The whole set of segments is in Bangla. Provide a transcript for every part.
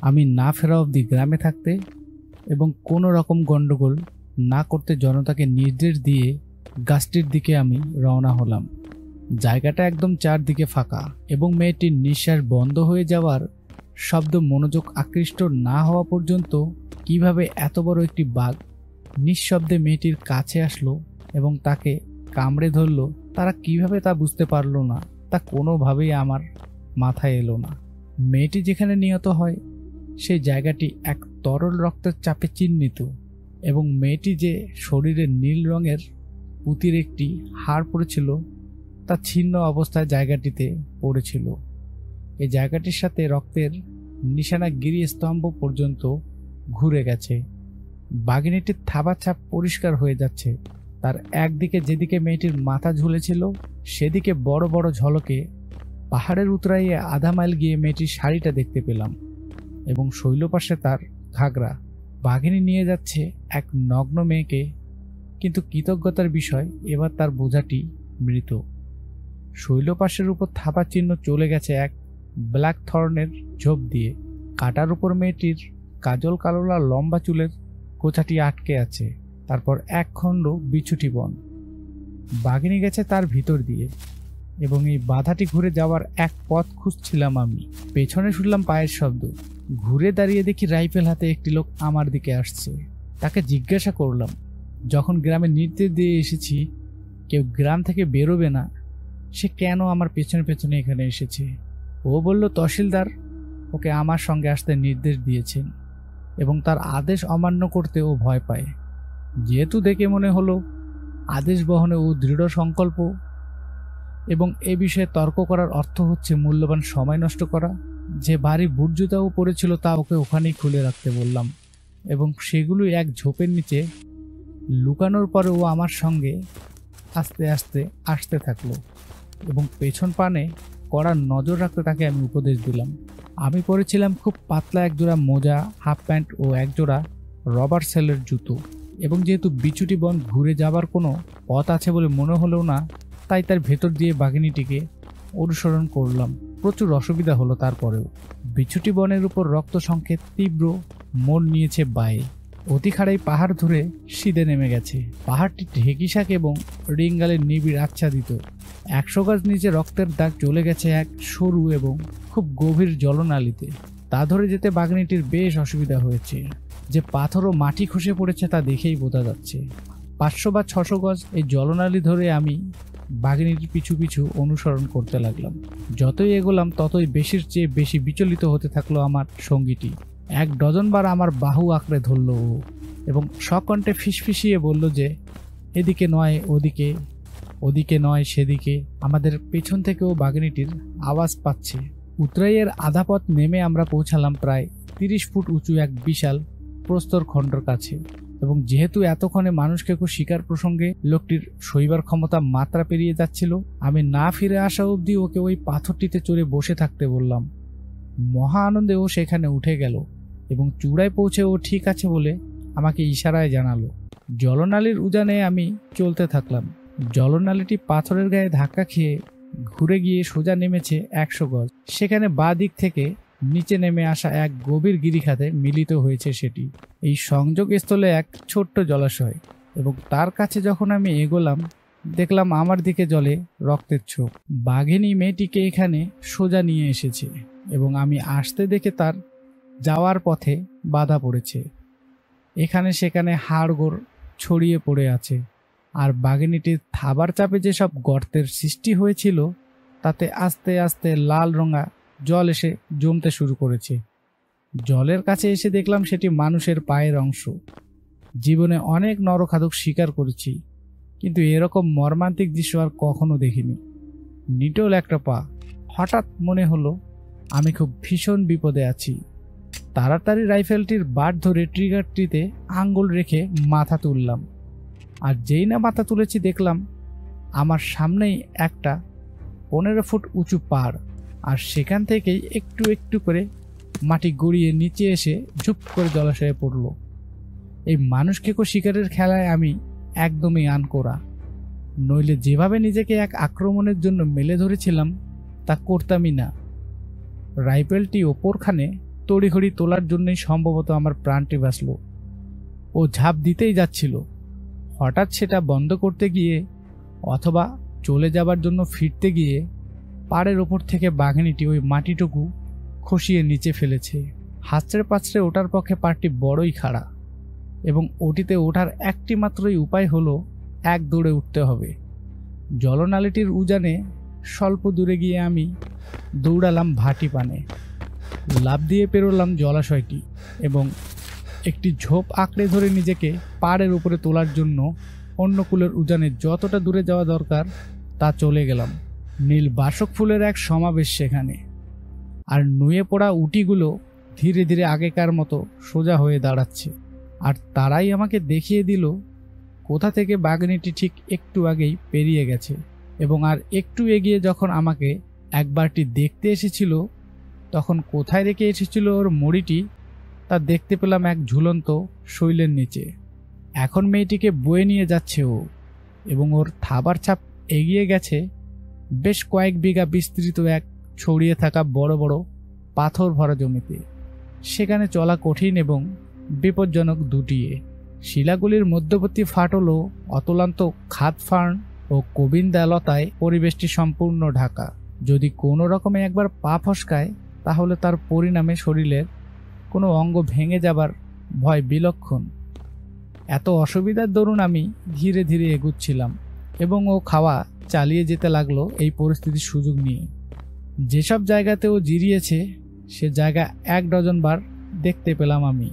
আমি না ফেরা অবধি গ্রামে থাকতে এবং কোনো রকম গণ্ডগোল না করতে জনতাকে নির্দেশ দিয়ে গাছটির দিকে আমি রওনা হলাম। জায়গাটা একদম চারদিকে ফাঁকা এবং মেয়েটির নিঃশ্বাস বন্ধ হয়ে যাওয়ার শব্দ মনোযোগ আকৃষ্ট না হওয়া পর্যন্ত কিভাবে এত বড় একটি বাঘ নিঃশব্দে মেয়েটির কাছে আসলো এবং তাকে কামড়ে ধরলো, তারা কিভাবে তা বুঝতে পারলো না, তা কোনোভাবেই আমার মাথায় এলো না। মেয়েটি যেখানে নিহত হয় সেই জায়গাটি এক তরল রক্তের চাপে চিহ্নিত এবং মেয়েটি যে শরীরে নীল রঙের পুঁতির একটি হাড় পড়েছিল তা ছিন্ন অবস্থায় জায়গাটিতে পড়েছিল। এই জায়গাটির সাথে রক্তের নিশানা গিরিস্তম্ভ পর্যন্ত ঘুরে গেছে। বাঘিনীটির থাবার ছাপ পরিষ্কার হয়ে যাচ্ছে। তার একদিকে যেদিকে মেয়েটির মাথা ঝুলেছিল সেদিকে বড় বড় ঝলকে পাহাড়ের উতরাইয়ে আধা মাইল গিয়ে মেয়েটির শাড়িটা দেখতে পেলাম এবং শৈলপাশে তার ঘাগরা। বাঘিনী নিয়ে যাচ্ছে এক নগ্ন মেয়েকে, কিন্তু কৃতজ্ঞতার বিষয় এবার তার বোঝাটি মৃত। শৈলপাশের উপর থাবার চিহ্ন চলে গেছে এক ব্ল্যাক থর্নের ঝোপ দিয়ে। কাটার উপর মেয়েটির কাজল কালোলা লম্বা চুলের কোচাটি আটকে আছে। তারপর এক খণ্ড বিছুটি বন। বাঘিনী গেছে তার ভিতর দিয়ে এবং এই বাধাটি ঘুরে যাওয়ার এক পথ খুঁজছিলাম আমি। পেছনে শুনলাম পায়ের শব্দ। ঘুরে দাঁড়িয়ে দেখি রাইফেল হাতে একটি লোক আমার দিকে আসছে। তাকে জিজ্ঞাসা করলাম, যখন গ্রামে নির্দেশ দিয়ে এসেছি কেউ গ্রাম থেকে বেরোবে না, সে কেন আমার পেছনে পেছনে এখানে এসেছে? ও বলল তহসিলদার ওকে আমার সঙ্গে আসতে নির্দেশ দিয়েছেন এবং তার আদেশ অমান্য করতে ও ভয় পায়। যেহেতু দেখে মনে হলো আদেশ বহনে ও দৃঢ় সংকল্প এবং এ বিষয়ে তর্ক করার অর্থ হচ্ছে মূল্যবান সময় নষ্ট করা। যে ভারী বুট জুতাও পরেছিল তা ওকে ওখানেই খুলে রাখতে বললাম এবং সেগুলো এক ঝোপের নিচে লুকানোর পরে ও আমার সঙ্গে আস্তে আস্তে আসতে থাকলো এবং পেছন পানে কড়া নজর রাখতে তাকে আমি উপদেশ দিলাম। আমি পরেছিলাম খুব পাতলা একজোড়া মোজা, হাফ প্যান্ট ও একজোড়া রবার সেলের জুতো এবং যেহেতু বিছুটি বন ঘুরে যাবার কোনো পথ আছে বলে মনে হলো না, তাই তার ভেতর দিয়ে বাঘিনীটিকে অনুসরণ করলাম। প্রচুর অসুবিধা হলো। তারপরেও বিছুটি বনের উপর রক্ত সংকেত তীব্র মোড় নিয়েছে বায়ে। অতিখাড়াই পাহাড় ধরে সিধে নেমে গেছে। পাহাড়টি ঢেকিশাক এবং রিঙ্গালের নিবিড় আচ্ছাদিত। 100 গজ নিচে রক্তের দাগ চলে গেছে এক সরু এবং খুব গভীর জলনালীতে। তা ধরে যেতে বাঘিনীটির বেশ অসুবিধা হয়েছে। যে পাথর ও মাটি খসে পড়েছে তা দেখেই বোঝা যাচ্ছে। 500 বা 600 গজ এই জলনালী ধরে আমি বাঘিনীটির পিছু পিছু অনুসরণ করতে লাগলাম। যতই এগোলাম ততই বেশির চেয়ে বেশি বিচলিত হতে থাকলো আমার সঙ্গীটি। 1 ডজন বার আমার বাহু আঁকড়ে ধরল ও এবং সকণ্ঠে ফিসফিসিয়ে বলল যে এদিকে নয় ওদিকে, ওদিকে নয় সেদিকে। আমাদের পেছন থেকেও বাঘিনীটির আওয়াজ পাচ্ছে। উতরাইয়ের আধা পথ নেমে আমরা পৌঁছালাম প্রায় 30 ফুট উঁচু এক বিশাল প্রস্তর খণ্ডর কাছে এবং যেহেতু এতক্ষণে মানুষকে খুব শিকার প্রসঙ্গে লোকটির সইবার ক্ষমতা মাত্রা পেরিয়ে যাচ্ছিল, আমি না ফিরে আসা অবধি ওকে ওই পাথরটিতে চড়ে বসে থাকতে বললাম। মহা আনন্দে ও সেখানে উঠে গেল এবং চূড়ায় পৌঁছে ও ঠিক আছে বলে আমাকে ইশারায় জানালো। জলনালীর উজানে আমি চলতে থাকলাম। জলনালীটি পাথরের গায়ে ধাক্কা খেয়ে ঘুরে গিয়ে সোজা নেমেছে 100 গজ। সেখানে বাঁ দিক থেকে নিচে নেমে আসা এক গভীর গিরিখাতে মিলিত হয়েছে সেটি। এই সংযোগস্থলে এক ছোট্ট জলাশয় এবং তার কাছে যখন আমি এগোলাম দেখলাম আমার দিকে জলে রক্তের ছোপ। বাঘিনী মেয়েটিকে এখানে সোজা নিয়ে এসেছে এবং আমি আসতে দেখে তার যাওয়ার পথে বাধা পড়েছে। এখানে সেখানে হাড়গোড় ছড়িয়ে পড়ে আছে আর বাঘিনীটির থাবার চাপে যেসব গর্তের সৃষ্টি হয়েছিল তাতে আস্তে আস্তে লাল রঙা জল এসে জমতে শুরু করেছে। জলের কাছে এসে দেখলাম সেটি মানুষের পায়ের অংশ। জীবনে অনেক নরখাদক শিকার করেছি, কিন্তু এরকম মর্মান্তিক দৃশ্য আর কখনো দেখিনি। নিটোল একটা পা। হঠাৎ মনে হলো আমি খুব ভীষণ বিপদে আছি। তাড়াতাড়ি রাইফেলটির বাট ধরে ট্রিগারটিতে আঙ্গুল রেখে মাথা তুললাম, আর যেই না মাথা তুলেছি দেখলাম আমার সামনেই একটা 15 ফুট উঁচু পাড়, আর সেখান থেকেই একটু একটু করে মাটি গড়িয়ে নিচে এসে ঝুপ করে জলাশয়ে পড়ল। এই মানুষখেকো শিকারের খেলায় আমি একদমই আনকোড়া। নইলে যেভাবে নিজেকে এক আক্রমণের জন্য মেলে ধরেছিলাম তা করতামই না। রাইফেলটি ওপরখানে তড়িঘড়ি তোলার জন্যই সম্ভবত আমার প্রাণটি বাঁচল। ও ঝাঁপ দিতেই যাচ্ছিল, হঠাৎ সেটা বন্ধ করতে গিয়ে অথবা চলে যাবার জন্য ফিরতে গিয়ে পাড়ের ওপর থেকে বাঘিনীটি ওই মাটিটুকু খসিয়ে নিচে ফেলেছে। হাঁচড়ে পাঁচড়ে ওঠার পক্ষে পাড়টি বড়ই খাড়া, এবং ওটিতে ওঠার একটি মাত্রই উপায় হলো এক দৌড়ে উঠতে হবে। জলনালীটির উজানে স্বল্প দূরে গিয়ে আমি দৌড়ালাম ভাটি পানে, লাফ দিয়ে পেরোলাম জলাশয়টি এবং একটি ঝোপ আঁকড়ে ধরে নিজেকে পাড়ের উপরে তোলার জন্য অন্য কূলের উজানে যতটা দূরে যাওয়া দরকার তা চলে গেলাম। নীল বাসক ফুলের এক সমাবেশ সেখানে, আর নুয়ে পড়া উটিগুলো ধীরে ধীরে আগেকার মতো সোজা হয়ে দাঁড়াচ্ছে, আর তারাই আমাকে দেখিয়ে দিল কোথা থেকে বাঘিনীটি ঠিক একটু আগেই পেরিয়ে গেছে। এবং আর একটু এগিয়ে যখন আমাকে একবারটি দেখতে এসেছিল, তখন কোথায় রেখে এসেছিল ওর মড়িটি তা দেখতে পেলাম এক ঝুলন্ত শৈলের নিচে। এখন মেয়েটিকে বয়ে নিয়ে যাচ্ছে ও, এবং ওর থাবার ছাপ এগিয়ে গেছে বেশ কয়েক বিঘা বিস্তৃত এক ছড়িয়ে থাকা বড় বড় পাথর ভরা জমিতে। সেখানে চলা কঠিন এবং বিপজ্জনক দুটিয়ে। শিলাগুলির মধ্যবর্তী ফাটল ও অতলান্ত খাদ ফার্ন ও কবিন্দালতায় পরিবেশটি সম্পূর্ণ ঢাকা। যদি কোনো রকমে একবার পা ফসকায় তাহলে তার পরিণামে শরীরের কোনো অঙ্গ ভেঙে যাবার ভয় বিলক্ষণ। এত অসুবিধার দরুন আমি ধীরে ধীরে এগুচ্ছিলাম, এবং ও খাওয়া চালিয়ে যেতে লাগলো এই পরিস্থিতির সুযোগ নিয়ে। যেসব জায়গাতে ও জিরিয়েছে সে জায়গা 1 ডজন বার দেখতে পেলাম আমি।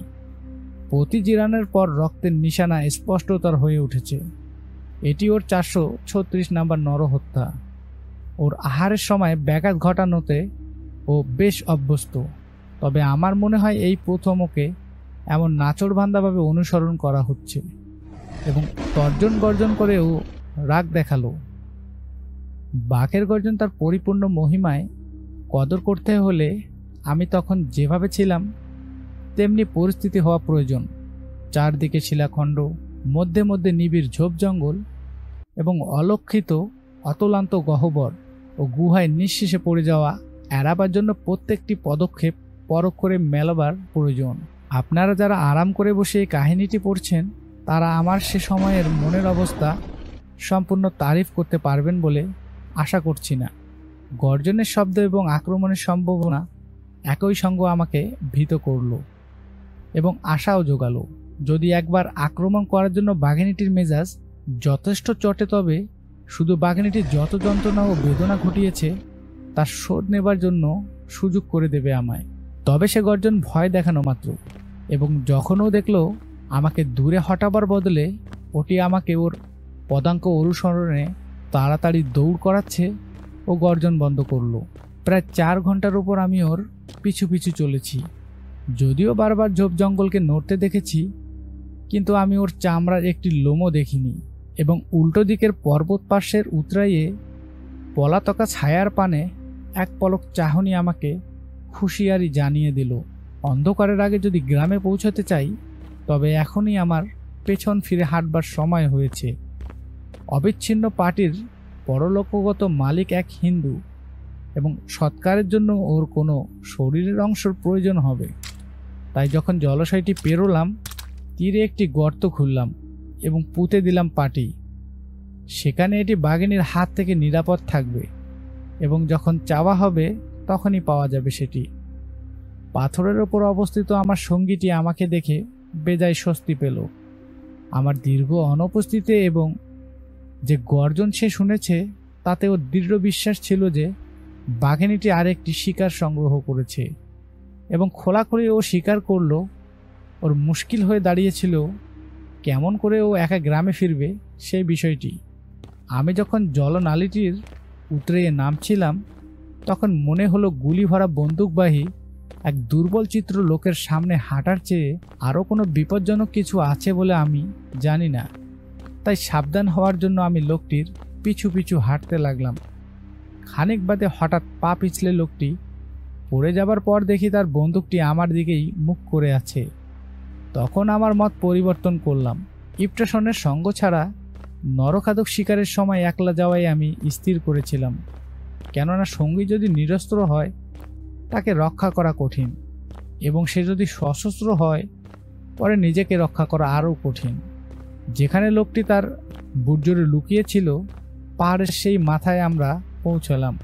প্রতি জিরানের পর রক্তের নিশানা স্পষ্টতর হয়ে উঠেছে। এটি ওর 436 নাম্বার নরহত্যা। ওর আহারের সময় ব্যাঘাত ঘটানোতে ও বেশ অভ্যস্ত, তবে আমার মনে হয় এই প্রথম ওকে এমন নাচড়বান্ধাভাবে অনুসরণ করা হচ্ছে। এবং তর্জন গর্জন করে ও রাগ দেখালো। বাঘের গর্জন তার পরিপূর্ণ মহিমায় কদর করতে হলে আমি তখন যেভাবে ছিলাম তেমনি পরিস্থিতি হওয়া প্রয়োজন। চারদিকে শিলাখণ্ড, মধ্যে মধ্যে নিবিড় ঝোপ জঙ্গল এবং অলক্ষিত অতলান্ত গহ্বর ও গুহায় নিঃশেষে পড়ে যাওয়া এড়াবার জন্য প্রত্যেকটি পদক্ষেপ পরখ করে মেলাবার প্রয়োজন। আপনারা যারা আরাম করে বসে এই কাহিনীটি পড়ছেন তারা আমার সে সময়ের মনের অবস্থা সম্পূর্ণ তারিফ করতে পারবেন বলে আশা করছি না। গর্জনের শব্দ এবং আক্রমণের সম্ভাবনা একই সঙ্গে আমাকে ভীত করল এবং আশাও জোগালো। যদি একবার আক্রমণ করার জন্য বাঘিনীটির মেজাজ যথেষ্ট চটে, তবে শুধু বাঘিনীটি যত যন্ত্রণা ও বেদনা ঘটিয়েছে তার শোধ নেবার জন্য সুযোগ করে দেবে আমায়। তবে সে গর্জন ভয় দেখানো মাত্র, এবং যখন ও দেখল আমাকে দূরে হটাবার বদলে ওটি আমাকে ওর পদাঙ্ক অনুসরণে তাড়াতাড়ি দৌড় করাচ্ছে, ও গর্জন বন্ধ করলো। প্রায় 4 ঘন্টার উপর আমি ওর পিছু পিছু চলেছি। যদিও বারবার ঝোপ জঙ্গলকে নড়তে দেখেছি, কিন্তু আমি ওর চামড়ার একটি লোমও দেখিনি। এবং উল্টো দিকের পর্বত পার্শ্বের উতরাইয়ে পলাতকা ছায়ার পানে এক পলক চাহনি আমাকে হুঁশিয়ারি জানিয়ে দিল, অন্ধকারের আগে যদি গ্রামে পৌঁছতে চাই তবে এখনই আমার পেছন ফিরে হাঁটবার সময় হয়েছে। অবিচ্ছিন্ন পার্টির পরলোকগত মালিক এক হিন্দু, এবং সৎকারের জন্য ওর কোনো শরীরের অংশের প্রয়োজন হবে। তাই যখন জলাশয়টি পেরোলাম, তীরে একটি গর্ত খুললাম এবং পুঁতে দিলাম পাটি। সেখানে এটি বাঘিনীর হাত থেকে নিরাপদ থাকবে, এবং যখন চাওয়া হবে তখনই পাওয়া যাবে সেটি। পাথরের ওপর অবস্থিত আমার সঙ্গীটি আমাকে দেখে বেজায় স্বস্তি পেল। আমার দীর্ঘ অনুপস্থিতি এবং যে গর্জন সে শুনেছে তাতে ওর দৃঢ় বিশ্বাস ছিল যে বাঘিনীটি আরেকটি শিকার সংগ্রহ করেছে, এবং খোলাখুলি ও স্বীকার করল ওর মুশকিল হয়ে দাঁড়িয়েছিল কেমন করে ও একা গ্রামে ফিরবে সেই বিষয়টি। আমি যখন জলনালীটির উতরে নামছিলাম তখন মনে হলো গুলি ভরা বন্দুকবাহী এক দুর্বল চিত্র লোকের সামনে হাঁটার চেয়ে আরও কোনো বিপজ্জনক কিছু আছে বলে আমি জানি না। তাই সাবধান হওয়ার জন্য আমি লোকটির পিছু পিছু হাঁটতে লাগলাম। খানিক বাদে হঠাৎ পা পিছলে লোকটি পড়ে যাবার পর দেখি তার বন্দুকটি আমার দিকেই মুখ করে আছে। তখন আমার মত পরিবর্তন করলাম। ইপ্টাসনের সঙ্গ ছাড়া নরখাদক শিকারের সময় একলা যাওয়াই আমি স্থির করেছিলাম, কেননা সঙ্গী যদি নিরস্ত্র হয় তাকে রক্ষা করা কঠিন। এবং সে যদি সশস্ত্র হয় পরে নিজেকে রক্ষা করা আরও কঠিন। যেখানে লোকটি তার বুটজোরে লুকিয়েছিল পাহাড়ের সেই মাথায় আমরা পৌঁছলাম।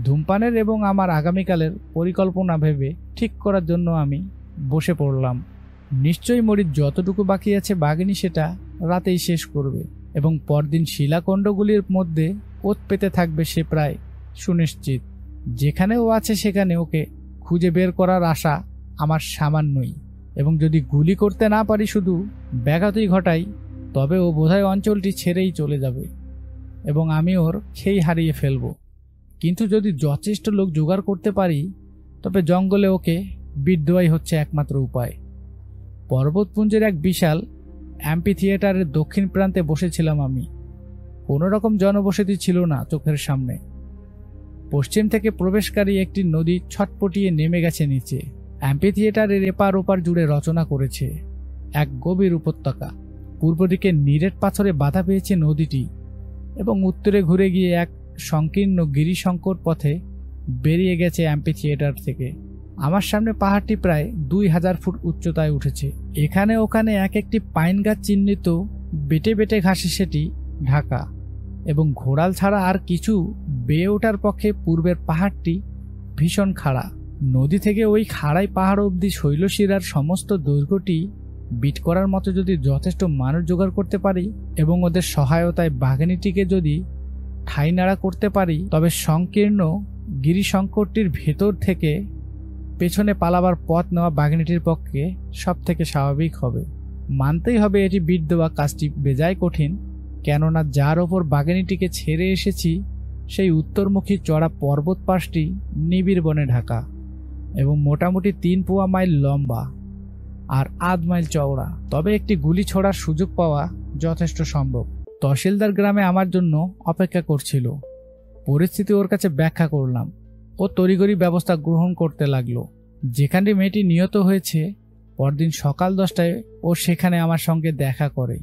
ধূমপানের এবং আমার আগামীকালের পরিকল্পনা ভেবে ঠিক করার জন্য আমি বসে পড়লাম। নিশ্চয়ই মরিচ যতটুকু বাকি আছে বাঘিনী সেটা রাতেই শেষ করবে এবং পরদিন শিলাখণ্ডগুলির মধ্যে ওত পেতে থাকবে সে প্রায় সুনিশ্চিত। যেখানে ও আছে সেখানে ওকে খুঁজে বের করার আশা আমার সামান্যই, এবং যদি গুলি করতে না পারি শুধু ব্যাঘাতই ঘটাই তবে ও বোধহয় অঞ্চলটি ছেড়েই চলে যাবে এবং আমি ওর খেই হারিয়ে ফেলব। কিন্তু যদি যথেষ্ট লোক জোগাড় করতে পারি তবে জঙ্গলে ওকে বিট দেওয়াই হচ্ছে একমাত্র উপায়। পর্বতপুঞ্জের এক বিশাল অ্যাম্পি থিয়েটারের দক্ষিণ প্রান্তে বসেছিলাম আমি। কোনো রকম জনবসতি ছিল না চোখের সামনে। পশ্চিম থেকে প্রবেশকারী একটি নদী ছটপটিয়ে নেমে গেছে নিচে। অ্যাম্পি থিয়েটারের এপার ওপার জুড়ে রচনা করেছে এক গভীর উপত্যকা। পূর্ব দিকে নিরেট পাথরে বাধা পেয়েছে নদীটি এবং উত্তরে ঘুরে গিয়ে এক সংকীর্ণ গিরিশঙ্কর পথে বেরিয়ে গেছে অ্যাম্পি থিয়েটার থেকে। আমার সামনে পাহাড়টি প্রায় 2000 ফুট উচ্চতায় উঠেছে। এখানে ওখানে এক একটি পাইন গাছ চিহ্নিত বেটে বেটে ঘাসে সেটি ঢাকা, এবং ঘোড়াল ছাড়া আর কিছু বেয়ে ওঠার পক্ষে পূর্বের পাহাড়টি ভীষণ খাড়া। নদী থেকে ওই খাড়াই পাহাড় অবধি শৈলশিরার সমস্ত দৈর্ঘ্যটি বিট করার মতো যদি যথেষ্ট মানুষ জোগাড় করতে পারি এবং ওদের সহায়তায় বাঘিনীটিকে যদি ঠাই নাড়া করতে পারি তবে সংকীর্ণ গিরিশঙ্করটির ভেতর থেকে পেছনে পালাবার পথ নেওয়া বাঘিনীটির পক্ষে সব থেকে স্বাভাবিক হবে। মানতেই হবে এটি বিট দেওয়া কাজটি বেজায় কঠিন, কেননা যার ওপর বাঘিনীটিকে ছেড়ে এসেছি সেই উত্তরমুখী চড়া পর্বত পাশটি নিবিড় বনে ঢাকা এবং মোটামুটি 3 পোয়া মাইল লম্বা আর আধ মাইল চওড়া। তবে একটি গুলি ছোড়ার সুযোগ পাওয়া যথেষ্ট সম্ভব। তহসিলদার গ্রামে আমার জন্য অপেক্ষা করছিল। পরিস্থিতি ওর কাছে ব্যাখ্যা করলাম। ও তড়িঘড়ি ব্যবস্থা গ্রহণ করতে লাগলো। যেখানে মেয়েটি নিহত হয়েছে পরদিন সকাল 10টায় ও সেখানে আমার সঙ্গে দেখা করে।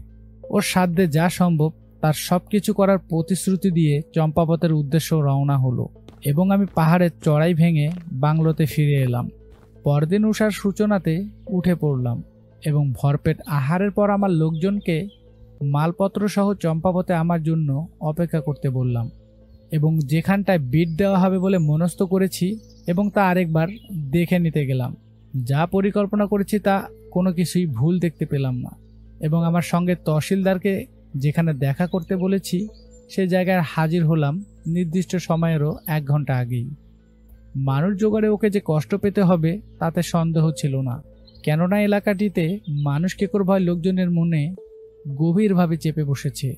ওর সাধ্যে যা সম্ভব তার সবকিছু করার প্রতিশ্রুতি দিয়ে চম্পাবতের উদ্দেশ্য রওনা হলো এবং আমি পাহাড়ের চড়াই ভেঙে বাংলোতে ফিরে এলাম। পরদিন উষার সূচনাতে উঠে পড়লাম এবং ভরপেট আহারের পর আমার লোকজনকে মালপত্র সহ চম্পাবতে আমার জন্য অপেক্ষা করতে বললাম এবং যেখানটায় বিট দেওয়া হবে বলে মনস্থ করেছি এবং তা আরেকবার দেখে নিতে গেলাম। যা পরিকল্পনা করেছি তা কোনো কিছুই ভুল দেখতে পেলাম না এবং আমার সঙ্গে তহসিলদারকে যেখানে দেখা করতে বলেছি সে জায়গায় হাজির হলাম নির্দিষ্ট সময়েরও 1 ঘন্টা আগেই। মানুষ জোগাড়ে ওকে যে কষ্ট পেতে হবে তাতে সন্দেহ ছিল না, কেননা এলাকাটিতে মানুষ কেকর ভয় লোকজনের মনে গভীরভাবে চেপে বসেছে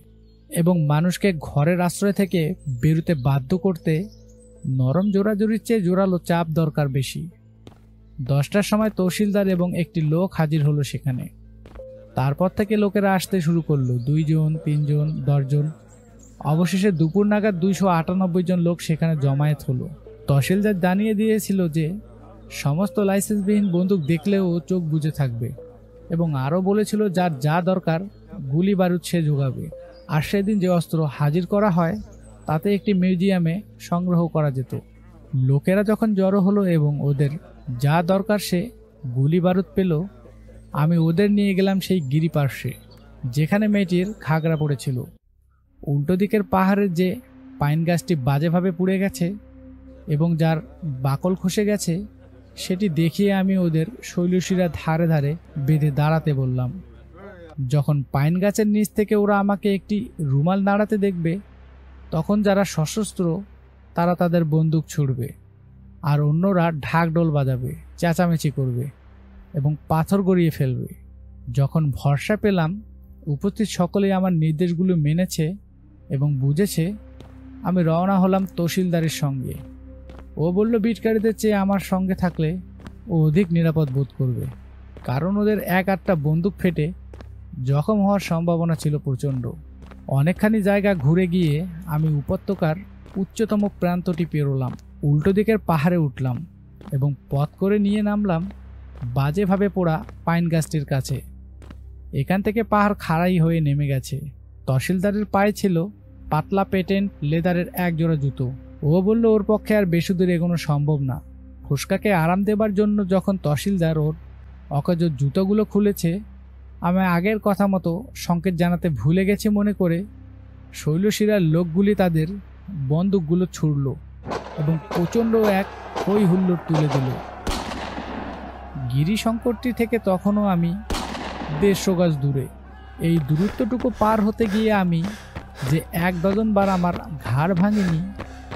এবং মানুষকে ঘরের আশ্রয় থেকে বেরোতে বাধ্য করতে নরম জোরাজুরির চেয়ে জোরালো চাপ দরকার বেশি। 10টার সময় তহসিলদার এবং একটি লোক হাজির হলো সেখানে। তারপর থেকে লোকেরা আসতে শুরু করলো, 2 জন, 3 জন, 10 জন। অবশেষে দুপুর নাগাদ 298 জন লোক সেখানে জমায়েত হলো। তহসিলদার জানিয়ে দিয়েছিল যে সমস্ত লাইসেন্সবিহীন বন্দুক দেখলেও চোখ বুজে থাকবে এবং আরও বলেছিল যার যা দরকার গুলি বারুদ সে যোগাবে। আর সেদিন যে অস্ত্র হাজির করা হয় তাতে একটি মিউজিয়ামে সংগ্রহ করা যেত। লোকেরা যখন জড়ো হলো এবং ওদের যা দরকার সে গুলি বারুদ পেল, আমি ওদের নিয়ে গেলাম সেই গিরিপার্শ্বে যেখানে মেয়েটির খাগড়া পড়েছিল। উল্টো দিকের পাহাড়ের যে পাইন গাছটি বাজেভাবে পুড়ে গেছে এবং যার বাকল খসে গেছে সেটি দেখিয়ে আমি ওদের শৈলশিরা ধারে ধারে বেঁধে দাঁড়াতে বললাম। যখন পাইন গাছের নিচ থেকে ওরা আমাকে একটি রুমাল নাড়াতে দেখবে তখন যারা সশস্ত্র তারা তাদের বন্দুক ছুড়বে আর অন্যরা ঢাকঢোল বাজাবে, চেঁচামেচি করবে এবং পাথর গড়িয়ে ফেলবে। যখন ভরসা পেলাম উপস্থিত সকলেই আমার নির্দেশগুলো মেনেছে এবং বুঝেছে, আমি রওনা হলাম তহসিলদারের সঙ্গে। ও বলল বিটকারীদের চেয়ে আমার সঙ্গে থাকলে ও অধিক নিরাপদ বোধ করবে, কারণ ওদের 1-8টা বন্দুক ফেটে জখম হওয়ার সম্ভাবনা ছিল প্রচণ্ড। অনেকখানি জায়গা ঘুরে গিয়ে আমি উপত্যকার উচ্চতম প্রান্তটি পেরোলাম। উল্টো দিকের পাহাড়ে উঠলাম এবং পথ করে নিয়ে নামলাম বাজেভাবে পোড়া পাইন গাছটির কাছে। এখান থেকে পাহাড় খাড়াই হয়ে নেমে গেছে। তহসিলদারের পায়ে ছিল পাতলা পেটেন্ট লেদারের 1 জোড়া জুতো। ও বলল ওর পক্ষে আর বেশি দূর এগোনো সম্ভব না ফুসকাকে আরাম দেবার জন্য যখন তহসিলদার ওর অকাজ জুতোগুলো খুলেছে, আমি আগের কথা মতো সংকেত জানাতে ভুলে গেছি মনে করে শৈলশিরার লোকগুলি তাদের বন্দুকগুলো ছুড়ল এবং প্রচণ্ড এক হই হুল্লোড় তুলে দিল। গিরিশঙ্করটি থেকে তখনও আমি 150 গজ দূরে। এই দূরত্বটুকু পার হতে গিয়ে আমি যে 1 ডজন বার আমার ঘাড় ভাঙিনি,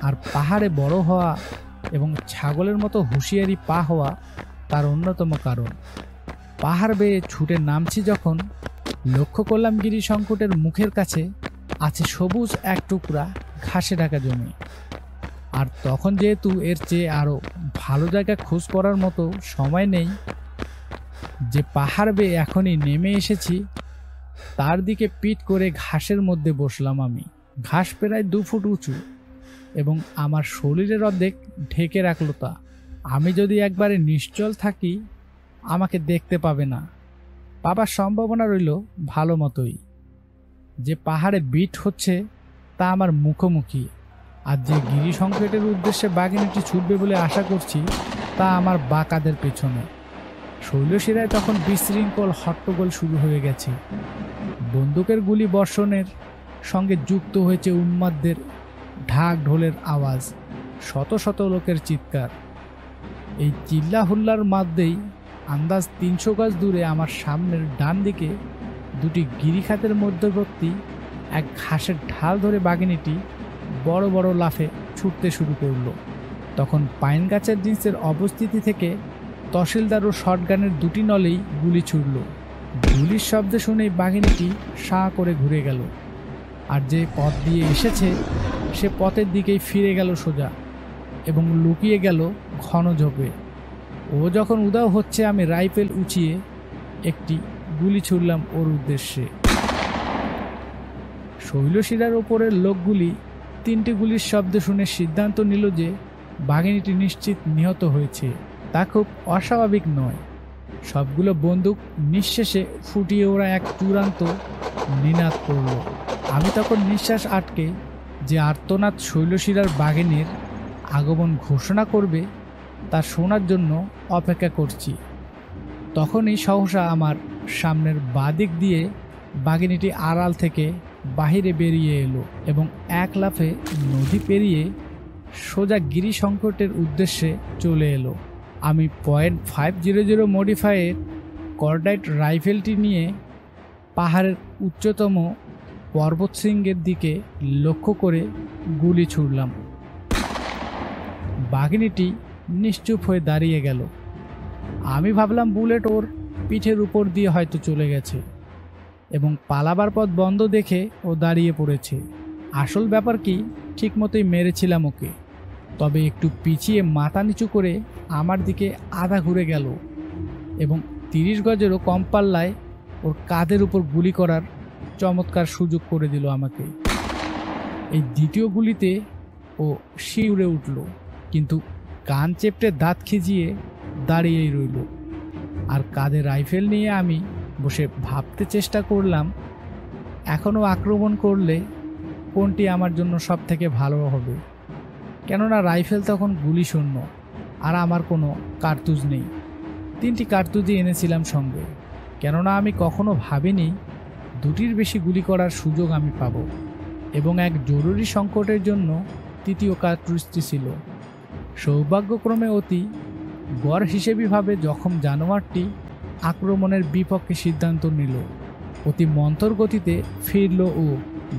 আর পাহাড়ে বড় হওয়া এবং ছাগলের মতো হুঁশিয়ারি পা হওয়া তার অন্যতম কারণ। পাহাড় বেয়ে ছুটে নামছি যখন লক্ষ্য করলাম গিরিশঙ্করের মুখের কাছে আছে সবুজ এক টুকরা ঘাসে ঢাকা জমি। আর তখন যেহেতু এর চেয়ে আরও ভালো জায়গা খোঁজ করার মতো সময় নেই, যে পাহাড় বেয়ে এখনই নেমে এসেছি তার দিকে পিঠ করে ঘাসের মধ্যে বসলাম আমি। ঘাস প্রায় 2 ফুট উঁচু এবং আমার শরীরের অর্ধেক ঢেকে রাখল তা। আমি যদি একবারে নিশ্চল থাকি আমাকে দেখতে পাবে না, পাবার সম্ভাবনা রইল ভালো মতোই। যে পাহাড়ে বিট হচ্ছে তা আমার মুখোমুখি, আর যে গিরিশঙ্করের উদ্দেশ্যে বাঘিনীটি ছুটবে বলে আশা করছি তা আমার বাঁকাদের পেছনে। শৈলশিরায় তখন বিশৃঙ্খল হট্টগোল শুরু হয়ে গেছে। বন্দুকের গুলি বর্ষণের সঙ্গে যুক্ত হয়েছে উন্মাদদের ঢাক ঢোলের আওয়াজ, শত শত লোকের চিৎকার। এই চিল্লা হুল্লার মধ্যেই আন্দাজ 300 গজ দূরে আমার সামনের ডান দিকে 2টি গিরিখাতের মধ্যবর্তী এক ঘাসের ঢাল ধরে বাঘিনীটি বড় বড় লাফে ছুটতে শুরু করলো। তখন পাইন গাছের নিচের অবস্থিতি থেকে তহসিলদার ও শটগানের 2টি নলেই গুলি ছুড়ল। গুলির শব্দ শুনেই বাঘিনীটি সাঁ করে ঘুরে গেল, আর যে পথ দিয়ে এসেছে সে পথের দিকেই ফিরে গেল সোজা এবং লুকিয়ে গেল ঘন ঝোপে। ও যখন উধাও হচ্ছে আমি রাইফেল উঁচিয়ে একটি গুলি ছুড়লাম ওর উদ্দেশ্যে। শৈলশিরার ওপরের লোকগুলি 3টি গুলির শব্দ শুনে সিদ্ধান্ত নিল যে বাঘিনীটি নিশ্চিত নিহত হয়েছে। তা খুব অস্বাভাবিক নয়। সবগুলো বন্দুক নিঃশেষে ফুটিয়ে ওরা এক চূড়ান্ত নিনাদ করল। আমি তখন নিঃশ্বাস আটকে যে আর্তনাদ শৈলশিরার বাঘিনীর আগমন ঘোষণা করবে তা শোনার জন্য অপেক্ষা করছি। তখনই সহসা আমার সামনের বাদিক দিয়ে বাঘিনীটি আড়াল থেকে বাহিরে বেরিয়ে এলো এবং এক লাফে নদী পেরিয়ে সোজা গিরিশঙ্করের উদ্দেশ্যে চলে এলো। আমি .500 মডিফাইয়ের কর্ডাইট রাইফেলটি নিয়ে পাহাড়ের উচ্চতম পর্বতশৃঙ্গের দিকে লক্ষ্য করে গুলি ছুড়লাম। বাঘিনীটি নিশ্চুপ হয়ে দাঁড়িয়ে গেল। আমি ভাবলাম বুলেট ওর পিঠের উপর দিয়ে হয়তো চলে গেছে এবং পালাবার পথ বন্ধ দেখে ও দাঁড়িয়ে পড়েছে। আসল ব্যাপার কি, ঠিক মতোই মেরেছিলাম ওকে, তবে একটু পিছিয়ে মাথা নিচু করে আমার দিকে আধা ঘুরে গেল এবং 30 গজেরও কম পাল্লায় ওর কাঁধের উপর গুলি করার চমৎকার সুযোগ করে দিল আমাকে। এই দ্বিতীয় গুলিতে ও শিউরে উঠল, কিন্তু কান চেপটে দাঁত খিজিয়ে দাঁড়িয়েই রইল। আর কাঁধে রাইফেল নিয়ে আমি বসে ভাবতে চেষ্টা করলাম এখনও আক্রমণ করলে কোনটি আমার জন্য সব থেকে ভালো হবে। কেননা রাইফেল তখন গুলি শূন্য আর আমার কোনো কার্তুজ নেই। 3টি কার্তুজই এনেছিলাম সঙ্গে, কেননা আমি কখনো ভাবিনি 2টির বেশি গুলি করার সুযোগ আমি পাব, এবং এক জরুরি সংকটের জন্য 3য় কার্তুজটি ছিল। সৌভাগ্যক্রমে অতি গড় হিসেবেভাবে জখম জানোয়ারটি আক্রমণের বিপক্ষে সিদ্ধান্ত নিল। অতি মন্থর গতিতে ফিরল ও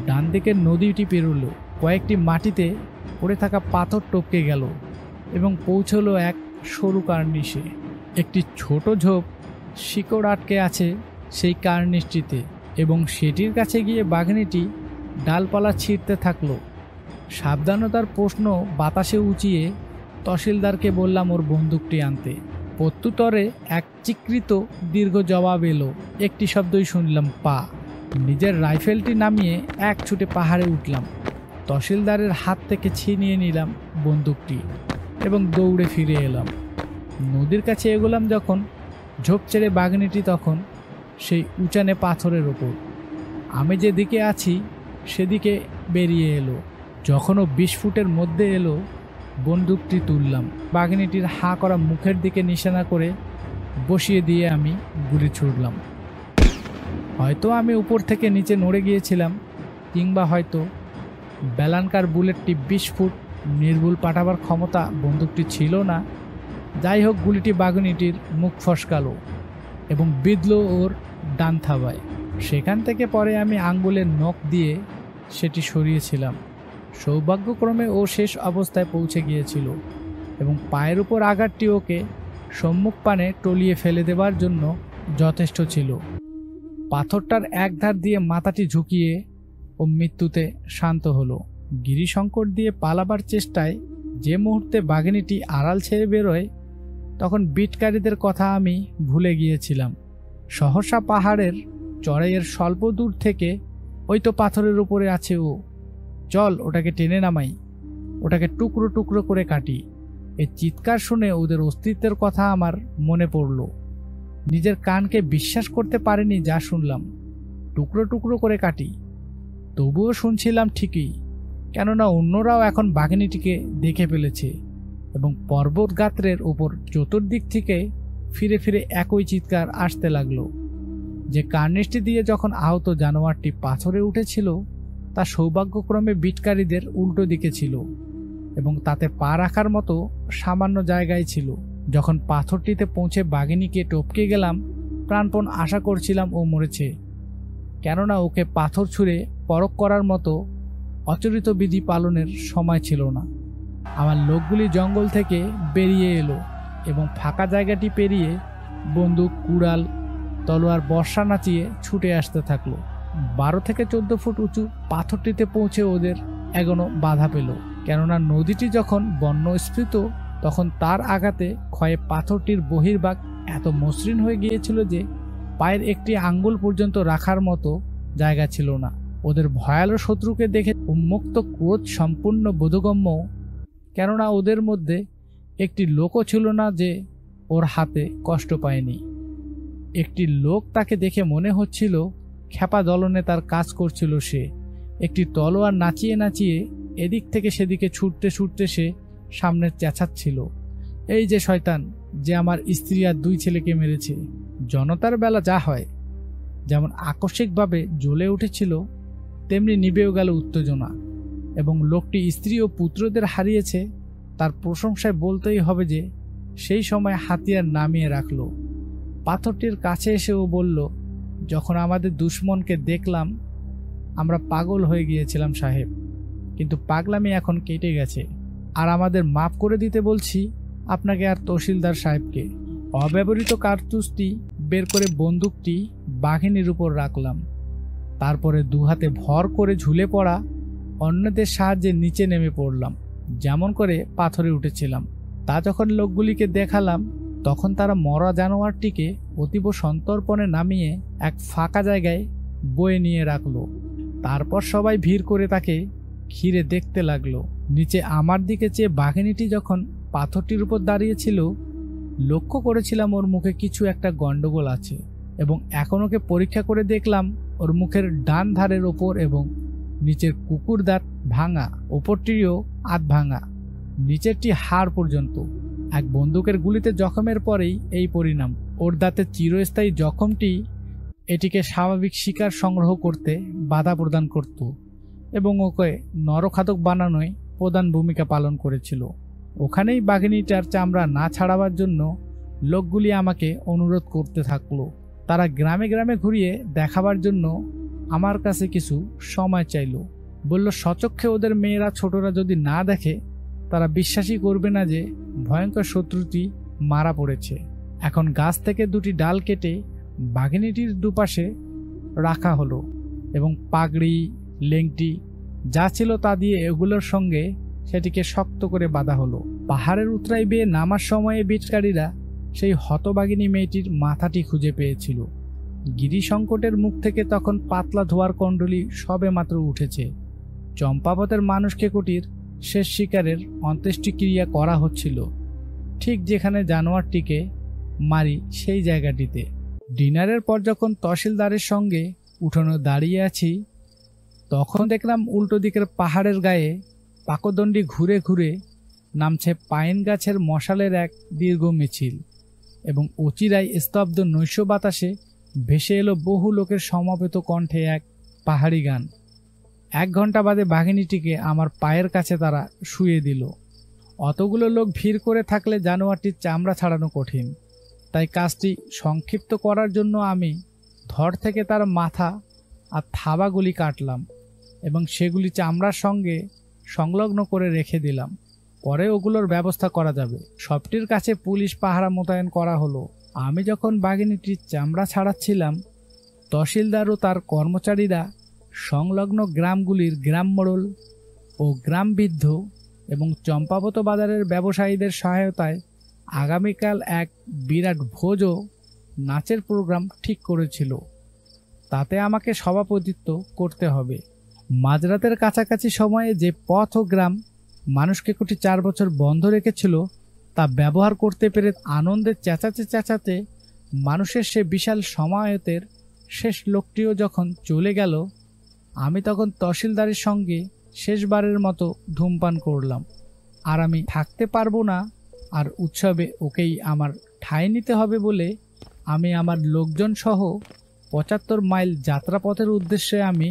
ডান দিকের নদীটি পেরোল। কয়েকটি মাটিতে পড়ে থাকা পাথর টপকে গেল এবং পৌঁছলো এক সরু কার্নিশে। একটি ছোট ঝোপ শিকড় আটকে আছে সেই কার্নিশটিতে এবং সেটির কাছে গিয়ে বাঘিনীটি ডালপালা ছিঁড়তে থাকলো। সাবধানতার প্রশ্ন বাতাসে উঁচিয়ে তহসিলদারকে বললাম ওর বন্দুকটি আনতে। প্রত্যুত্তরে এক চিকৃত দীর্ঘ জবাব এলো। একটি শব্দই শুনলাম, পা। নিজের রাইফেলটি নামিয়ে এক ছুটে পাহাড়ে উঠলাম। তহসিলদারের হাত থেকে ছিনিয়ে নিলাম বন্দুকটি এবং দৌড়ে ফিরে এলাম। নদীর কাছে এগোলাম যখন ঝোপ ছেড়ে বাঘিনীটি তখন সেই উঁচানে পাথরের ওপর। আমি যেদিকে আছি সেদিকে বেরিয়ে এলো। যখন ও 20 ফুটের মধ্যে এলো বন্দুকটি তুললাম। বাঘিনীটির হাঁ করা মুখের দিকে নিশানা করে বসিয়ে দিয়ে আমি গুলি ছুড়লাম। হয়তো আমি উপর থেকে নিচে নড়ে গিয়েছিলাম, কিংবা হয়তো বেলানকার বুলেটটি 20 ফুট নির্ভুল পাঠাবার ক্ষমতা বন্দুকটি ছিল না। যাই হোক, গুলিটি বাঘিনীটির মুখ ফসকালো এবং বিঁধল ওর ডান থাবায়। সেখান থেকে পরে আমি আঙ্গুলের নখ দিয়ে সেটি সরিয়েছিলাম। সৌভাগ্যক্রমে ও শেষ অবস্থায় পৌঁছে গিয়েছিল এবং পায়ের উপর আঘাতটি ওকে সম্মুখ পানে টলিয়ে ফেলে দেবার জন্য যথেষ্ট ছিল। পাথরটার এক ধার দিয়ে মাথাটি ঝুঁকিয়ে ও মৃত্যুতে শান্ত হলো। গিরিশঙ্কর দিয়ে পালাবার চেষ্টায় যে মুহূর্তে বাঘিনীটি আড়াল ছেড়ে বেরোয়, তখন বিটকারীদের কথা আমি ভুলে গিয়েছিলাম। সহসা পাহাড়ের চড়াইয়ের স্বল্প দূর থেকে, ওই তো পাথরের উপরে আছে ও, চল ওটাকে টেনে নামাই, ওটাকে টুকরো টুকরো করে কাটি। এই চিৎকার শুনে ওদের অস্তিত্বের কথা আমার মনে পড়ল। নিজের কানকে বিশ্বাস করতে পারিনি যা শুনলাম। টুকরো টুকরো করে কাটি, তবুও শুনছিলাম ঠিকই, কেননা অন্যরাও এখন বাঘিনীটিকে দেখে ফেলেছে এবং পর্বত গাত্রের ওপর চতুর্দিক থেকে ফিরে ফিরে একই চিৎকার আসতে লাগলো। যে কার্নিশটি দিয়ে যখন আহত জানোয়ারটি পাথরে উঠেছিল তা সৌভাগ্যক্রমে বিটকারীদের উল্টো দিকে ছিল এবং তাতে পা রাখার মতো সামান্য জায়গায় ছিল। যখন পাথরটিতে পৌঁছে বাঘিনীকে টপকে গেলাম, প্রাণপণ আশা করছিলাম ও মরেছে, কেননা ওকে পাথর ছুঁড়ে পরখ করার মতো অচরিত বিধি পালনের সময় ছিল না। আমার লোকগুলি জঙ্গল থেকে বেরিয়ে এলো এবং ফাঁকা জায়গাটি পেরিয়ে বন্দুক, কুড়াল, তলোয়ার বর্ষা নাচিয়ে ছুটে আসতে থাকলো। 12 থেকে 14 ফুট উঁচু পাথরটিতে পৌঁছে ওদের এগোনো বাধা পেল, কেননা নদীটি যখন বন্যস্ফীত তখন তার আঘাতে ক্ষয়ে পাথরটির বহির্ভাগ এত মসৃণ হয়ে গিয়েছিল যে পায়ের একটি আঙ্গুল পর্যন্ত রাখার মতো জায়গা ছিল না। ওদের ভয়ালো শত্রুকে দেখে উন্মুক্ত ক্রোধ সম্পূর্ণ বোধগম্য, কেননা ওদের মধ্যে একটি লোকও ছিল না যে ওর হাতে কষ্ট পায়নি। একটি লোক তাকে দেখে মনে হচ্ছিল খেপা দলনে তার কাজ করছিল সে। একটি তলোয়ার নাচিয়ে নাচিয়ে এদিক থেকে সেদিকে ছুটতে ছুটতে সে সামনে চেঁচাচ্ছিল, এই যে শয়তান, যে আমার স্ত্রী আর 2 ছেলেকে মেরেছে। জনতার বেলা যা হয়, যেমন আকস্মিকভাবে জ্বলে উঠেছিল তেমনি নিবেও গেল উত্তেজনা, এবং লোকটি স্ত্রী ও পুত্রদের হারিয়েছে তার প্রশংসায় বলতেই হবে যে সেই সময় হাতিয়ার নামিয়ে রাখল। পাথরটির কাছে এসে ও বলল, যখন আমাদের দুশ্মনকে দেখলাম আমরা পাগল হয়ে গিয়েছিলাম সাহেব, কিন্তু পাগলামি এখন কেটে গেছে, আর আমাদের মাফ করে দিতে বলছি আপনাকে আর তহসিলদার সাহেবকে। অব্যবহৃত কার্তুজটি বের করে বন্দুকটি বাঘিনীর উপর রাখলাম, তারপরে 2 হাতে ভর করে ঝুলে পড়া অন্যদের সাহায্যে নিচে নেমে পড়লাম। যেমন করে পাথরে উঠেছিলাম তা যখন লোকগুলিকে দেখালাম, তখন তারা মরা জানোয়ারটিকে অতীব সন্তর্পণে নামিয়ে এক ফাঁকা জায়গায় বয়ে নিয়ে রাখলো। তারপর সবাই ভিড় করে তাকে ঘিরে দেখতে লাগলো। নিচে আমার দিকে চেয়ে বাঘিনীটি যখন পাথরটির উপর দাঁড়িয়েছিল, লক্ষ্য করেছিলাম ওর মুখে কিছু একটা গন্ডগোল আছে, এবং এখন ওকে পরীক্ষা করে দেখলাম ওর মুখের ডান ধারের ওপর এবং নিচের কুকুর দাঁত ভাঙা, ওপরটিও আধ ভাঙা, নিচেরটি হাড় পর্যন্ত। এক বন্দুকের গুলিতে জখমের পরেই এই পরিণাম। ওর দাঁতের চিরস্থায়ী জখমটি এটিকে স্বাভাবিক শিকার সংগ্রহ করতে বাধা প্রদান করত এবং ওকে নরখাদক বানানোয় প্রধান ভূমিকা পালন করেছিল। ওখানেই বাঘিনীটার চামড়া না ছাড়াবার জন্য লোকগুলি আমাকে অনুরোধ করতে থাকলো। তারা গ্রামে গ্রামে ঘুরিয়ে দেখাবার জন্য আমার কাছে কিছু সময় চাইল। বলল, স্বচক্ষে ওদের মেয়েরা ছোটরা যদি না দেখে তারা বিশ্বাসই করবে না যে ভয়ঙ্কর শত্রুটি মারা পড়েছে। এখন গাছ থেকে 2টি ডাল কেটে বাঘিনীটির দুপাশে রাখা হলো এবং পাগড়ি, লেংটি যা ছিল তা দিয়ে এগুলোর সঙ্গে সেটিকে শক্ত করে বাঁধা হলো। পাহাড়ের উতরাই বেয়ে নামার সময়ে বিটকারীরা সেই হতবাগিনী মেয়েটির মাথাটি খুঁজে পেয়েছিল। গিরিশঙ্কটের মুখ থেকে তখন পাতলা ধোয়ার কণ্ডলি সবে মাত্র উঠেছে। চম্পাবতের মানুষকে কুটির শেষ শিকারের অন্ত্যেষ্টিক্রিয়া করা হচ্ছিল, ঠিক যেখানে জানোয়ারটিকে মারি সেই জায়গাটিতে। ডিনারের পর যখন তহসিলদারের সঙ্গে উঠোনে দাঁড়িয়ে আছি, তখন দেখলাম উল্টো দিকের পাহাড়ের গায়ে পাকদণ্ডী ঘুরে ঘুরে নামছে পাইন গাছের মশালের এক দীর্ঘ মিছিল, এবং অচিরাই স্তব্ধ নৈশ বাতাসে ভেসে এলো বহু লোকের সমবেত কণ্ঠে এক পাহাড়ি গান। 1 ঘন্টা বাদে বাঘিনীটিকে আমার পায়ের কাছে তারা শুইয়ে দিল। অতগুলো লোক ভিড় করে থাকলে জানোয়ারটির চামড়া ছাড়ানো কঠিন, তাই কাজটি সংক্ষিপ্ত করার জন্য আমি ধড় থেকে তার মাথা আর থাবাগুলি কাটলাম এবং সেগুলি চামড়ার সঙ্গে সংলগ্ন করে রেখে দিলাম। পরে ওগুলোর ব্যবস্থা করা যাবে। সবটির কাছে পুলিশ পাহারা মোতায়েন করা হলো। আমি যখন বাঘিনীটির চামড়া ছাড়াচ্ছিলাম, তহসিলদার ও তার কর্মচারীরা সংলগ্ন গ্রামগুলির গ্রাম মোড়ল ও গ্রামবৃদ্ধ এবং চম্পাবত বাজারের ব্যবসায়ীদের সহায়তায় আগামীকাল এক বিরাট ভোজ ও নাচের প্রোগ্রাম ঠিক করেছিল। তাতে আমাকে সভাপতিত্ব করতে হবে। মাঝরাতের কাছাকাছি সময়ে যে পথ ও গ্রাম মানুষকে কোটি 4 বছর বন্ধ রেখেছিল তা ব্যবহার করতে পেরে আনন্দে চেঁচাতে চেঁচাতে মানুষের সে বিশাল সমায়তের শেষ লোকটিও যখন চলে গেল, আমি তখন তহসিলদারের সঙ্গে শেষবারের মতো ধূমপান করলাম। আর আমি থাকতে পারবো না, আর উৎসবে ওকেই আমার ঠাঁই নিতে হবে বলে আমি আমার লোকজন সহ 75 মাইল যাত্রাপথের উদ্দেশ্যে আমি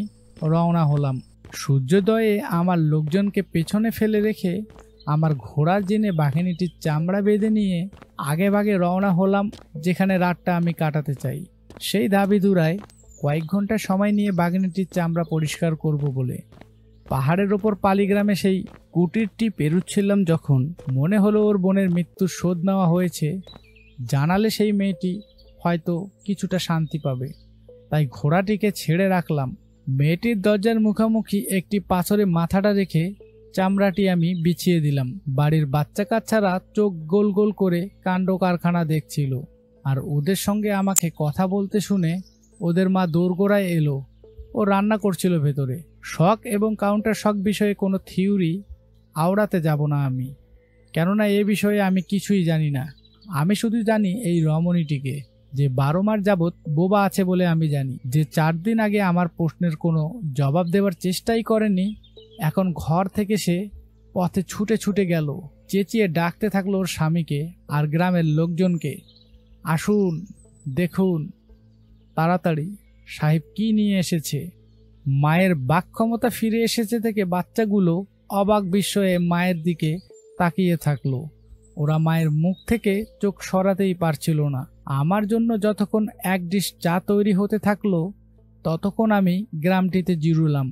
রওনা হলাম। সূর্যোদয়ে আমার লোকজনকে পেছনে ফেলে রেখে আমার ঘোড়ার জিনে বাঘিনীটির চামড়া বেঁধে নিয়ে আগে ভাগে রওনা হলাম যেখানে রাতটা আমি কাটাতে চাই। সেই দাবিদুরায় কয়েক ঘন্টা সময় নিয়ে বাঘিনীটির চামড়া পরিষ্কার করব বলে পাহাড়ের ওপর পালিগ্রামে সেই কুটিরটি পেরুচ্ছিলাম যখন মনে হলো ওর বোনের মৃত্যুর শোধ নেওয়া হয়েছে। জানালে সেই মেয়েটি হয়তো কিছুটা শান্তি পাবে, তাই ঘোড়াটিকে ছেড়ে রাখলাম। মেয়েটির দরজার মুখোমুখি একটি পাথরে মাথাটা রেখে চামড়াটি আমি বিছিয়ে দিলাম। বাড়ির বাচ্চা কাচ্চারা চোখ গোল গোল করে কাণ্ড কারখানা দেখছিল, আর ওদের সঙ্গে আমাকে কথা বলতে শুনে ওদের মা দোরগোড়ায় এলো। ও রান্না করছিল ভেতরে। শক এবং কাউন্টার শক বিষয়ে কোনো থিওরি আওড়াতে যাব না আমি, কেননা এ বিষয়ে আমি কিছুই জানি না। আমি শুধু জানি এই রমণীটিকে, যে 12 মাস যাবৎ বোবা আছে বলে আমি জানি, যে 4 দিন আগে আমার প্রশ্নের কোনো জবাব দেওয়ার চেষ্টাই করেনি। এখন ঘর থেকে সে পথে ছুটে ছুটে গেল, চেঁচিয়ে ডাকতে থাকলো ওর স্বামীকে আর গ্রামের লোকজনকে, আসুন দেখুন তাড়াতাড়ি সাহেব কি নিয়ে এসেছে। মায়ের বাকক্ষমতা ফিরে এসেছে থেকে বাচ্চাগুলো অবাক বিস্ময়ে মায়ের দিকে তাকিয়ে থাকলো। ওরা মায়ের মুখ থেকে চোখ সরাতেই পারছিল না। আমার জন্য যতক্ষণ এক ডিশ চা তৈরি হতে থাকলো, ততক্ষণ আমি গ্রামটিতে জিরুলাম।